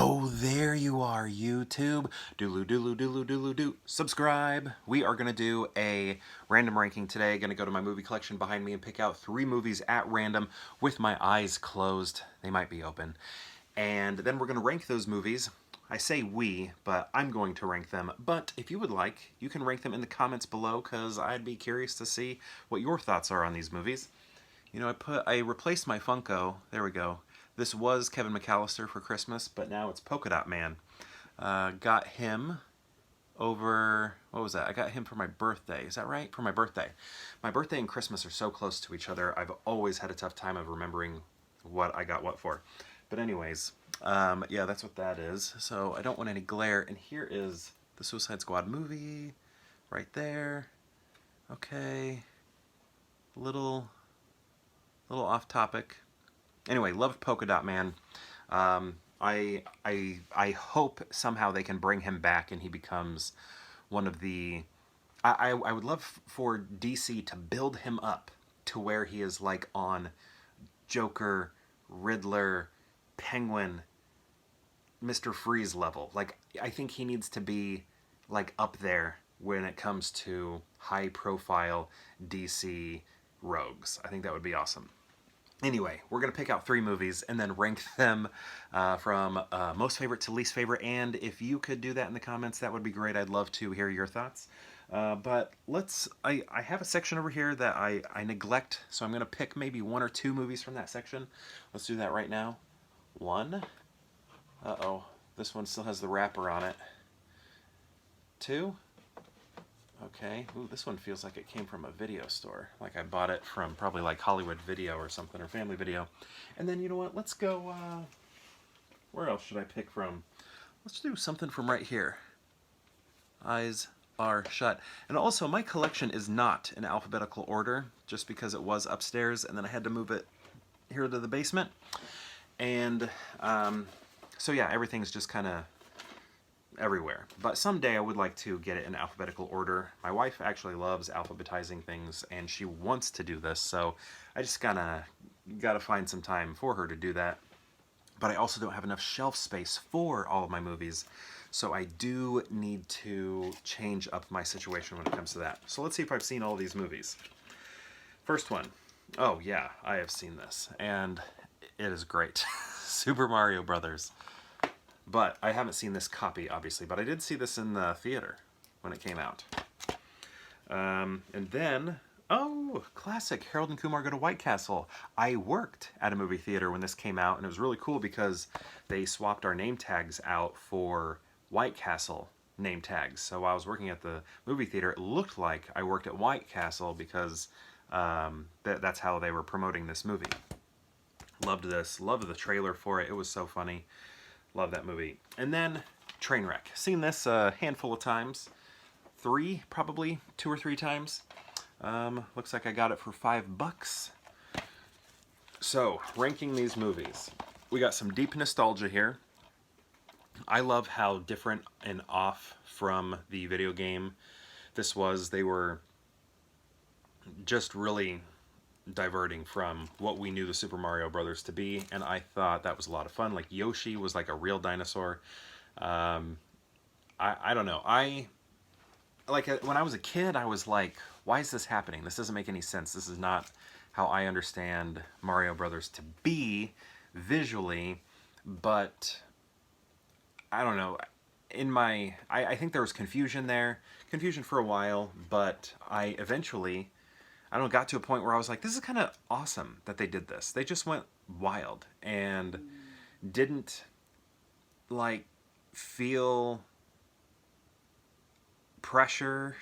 Oh, there you are, YouTube. Doodloo, doodloo, doodloo, doodloo, doo. Subscribe. We are going to do a random ranking today. Going to go to my movie collection behind me and pick out 3 movies at random with my eyes closed. They might be open. And then we're going to rank those movies. I say we, but I'm going to rank them. But if you would like, you can rank them in the comments below because I'd be curious to see what your thoughts are on these movies. You know, I replaced my Funko. There we go. This was Kevin McAllister for Christmas, but now it's Polka Dot Man. Got him over, what was that? I got him for my birthday. Is that right? For my birthday. My birthday and Christmas are so close to each other, I've always had a tough time of remembering what I got what for. But anyways, yeah, that's what that is. So I don't want any glare. And here is the Suicide Squad movie right there. Okay. Little off topic. Anyway, loved Polka Dot Man. I hope somehow they can bring him back and he becomes one of the... I would love for DC to build him up to where he is like on Joker, Riddler, Penguin, Mr. Freeze level. Like, I think he needs to be like up there when it comes to high profile DC rogues. I think that would be awesome. Anyway, we're going to pick out 3 movies and then rank them from most favorite to least favorite. And if you could do that in the comments, that would be great. I'd love to hear your thoughts. But I have a section over here that I neglect, so I'm going to pick maybe 1 or 2 movies from that section. Let's do that right now. 1. Uh-oh. This one still has the wrapper on it. 2. Okay, ooh, this one feels like it came from a video store. Like I bought it from probably like Hollywood Video or something, or Family Video. And then, you know what, let's go, where else should I pick from? Let's do something from right here. Eyes are shut. And also, my collection is not in alphabetical order, just because it was upstairs, and then I had to move it here to the basement. And, so yeah, everything's just kind of everywhere. But someday I would like to get it in alphabetical order. My wife actually loves alphabetizing things and she wants to do this, so I just gotta find some time for her to do that. But I also don't have enough shelf space for all of my movies, so I do need to change up my situation when it comes to that. So let's see if I've seen all these movies. First one. Oh yeah, I have seen this and it is great. Super Mario Brothers. But I haven't seen this copy, obviously, but I did see this in the theater when it came out. And then, oh, classic, Harold and Kumar Go to White Castle. I worked at a movie theater when this came out, and it was really cool because they swapped our name tags out for White Castle name tags. So while I was working at the movie theater, it looked like I worked at White Castle because that's how they were promoting this movie. Loved this, loved the trailer for it. It was so funny. Love that movie. And then Trainwreck. Seen this a handful of times. 3, probably 2 or 3 times. Looks like I got it for $5. So, ranking these movies. We got some deep nostalgia here. I love how different and off from the video game this was. They were just really diverting from what we knew the Super Mario Brothers to be, and I thought that was a lot of fun. Like Yoshi was like a real dinosaur. I don't know. When I was a kid, I was like, why is this happening? This doesn't make any sense. This is not how I understand Mario Brothers to be visually, but I don't know. I think there was confusion there. Confusion for a while, but I eventually got to a point where I was like, this is kind of awesome that they did this. They just went wild and didn't, like, feel pressure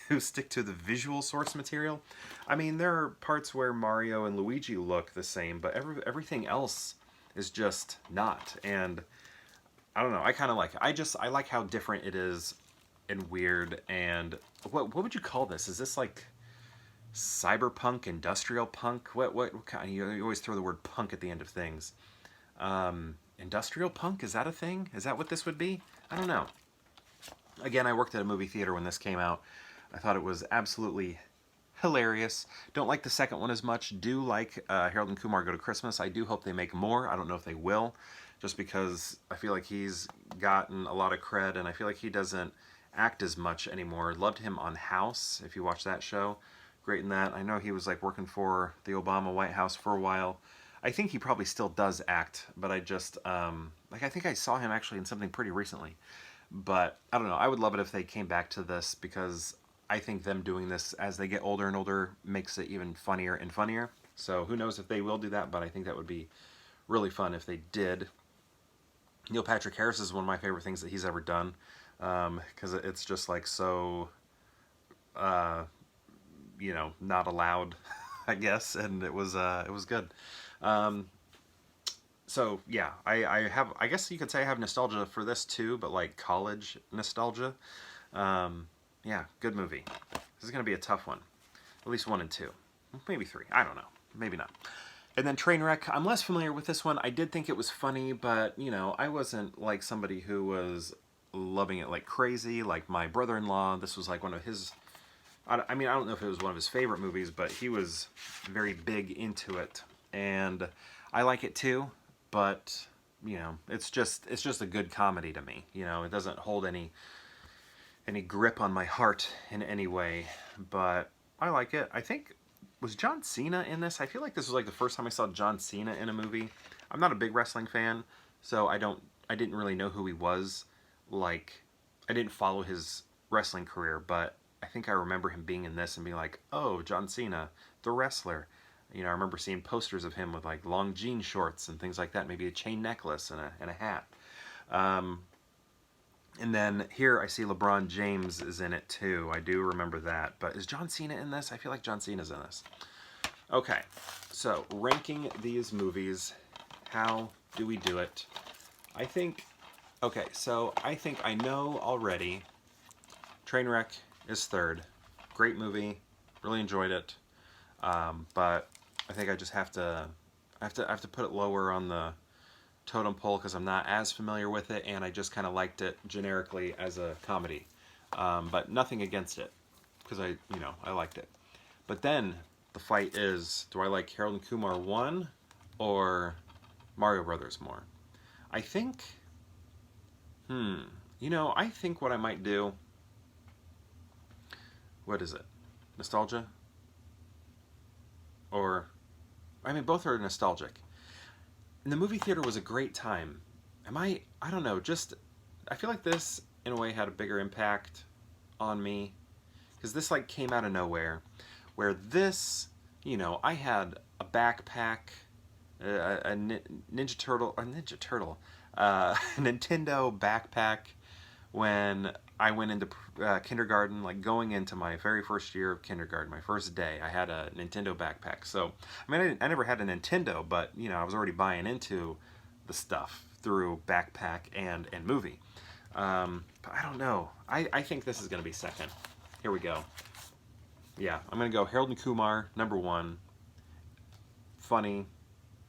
to stick to the visual source material. I mean, there are parts where Mario and Luigi look the same, but everything else is just not. And I don't know, I kind of like it. I like how different it is and weird. And what would you call this? Is this like cyberpunk, industrial punk? What kind? You always throw the word punk at the end of things. Industrial punk, is that a thing? Is that what this would be? I don't know. Again, I worked at a movie theater when this came out. I thought it was absolutely hilarious. Don't like the second one as much. Do like Harold and Kumar Go to Christmas. I do hope they make more. I don't know if they will, just because I feel like he's gotten a lot of cred, and I feel like he doesn't act as much anymore. Loved him on House, if you watch that show. Great in that. I know he was like working for the Obama White House for a while. I think he probably still does act, but I just, like, I think I saw him actually in something pretty recently. But I don't know. I would love it if they came back to this, because I think them doing this as they get older and older makes it even funnier and funnier. So who knows if they will do that, but I think that would be really fun if they did. Neil Patrick Harris is one of my favorite things that he's ever done, because it's just like so, you know, not allowed, I guess, and it was good. So yeah, I guess you could say I have nostalgia for this too, but like college nostalgia. Yeah, good movie. This is gonna be a tough one. At least 1 and 2, maybe 3. I don't know, maybe not. And then Trainwreck, I'm less familiar with this one. I did think it was funny, but you know, I wasn't like somebody who was loving it like crazy. Like my brother-in-law, this was like one of his. I mean, I don't know if it was one of his favorite movies, but he was very big into it, and I like it too. But you know, it's just a good comedy to me. You know, it doesn't hold any grip on my heart in any way, but I like it. I think, was John Cena in this? I feel like this was like the first time I saw John Cena in a movie. I'm not a big wrestling fan, so I didn't really know who he was. Like, I didn't follow his wrestling career, but I think I remember him being in this and being like, oh, John Cena, the wrestler. You know, I remember seeing posters of him with like long jean shorts and things like that, maybe a chain necklace and a hat. And then here I see LeBron James is in it too. I do remember that. But is John Cena in this? I feel like John Cena's in this. Okay, so ranking these movies, how do we do it? I think, okay, so I think I know already. Trainwreck is third. Great movie, really enjoyed it. But I think I just have to put it lower on the totem pole because I'm not as familiar with it, and I just kind of liked it generically as a comedy. But nothing against it, because I liked it. But then the fight is, do I like Harold and Kumar 1 or Mario Brothers more? I think, I think what I might do, what is it? Nostalgia? Or, I mean, both are nostalgic. And the movie theater was a great time. I don't know, I feel like this, in a way, had a bigger impact on me. Because this, like, came out of nowhere. Where this, I had a backpack, a Ninja Turtle, a Nintendo backpack when I went into kindergarten, like going into my very first year of kindergarten, my first day, I had a Nintendo backpack. So, I mean, I never had a Nintendo, but, I was already buying into the stuff through backpack and movie. But I don't know. I think this is going to be second. Here we go. Yeah, I'm going to go Harold and Kumar, number 1. Funny,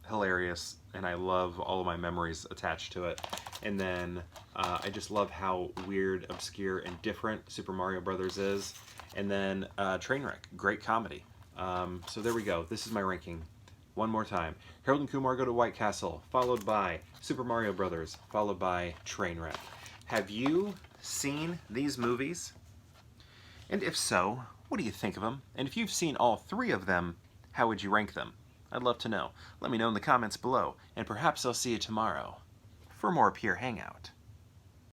hilarious, and I love all of my memories attached to it. And then I just love how weird, obscure, and different Super Mario Brothers is. And then Trainwreck, great comedy. So there we go. This is my ranking. One more time. Harold and Kumar Go to White Castle, followed by Super Mario Brothers, followed by Trainwreck. Have you seen these movies? And if so, what do you think of them? And if you've seen all 3 of them, how would you rank them? I'd love to know. Let me know in the comments below, and perhaps I'll see you tomorrow for more Pure Hangout.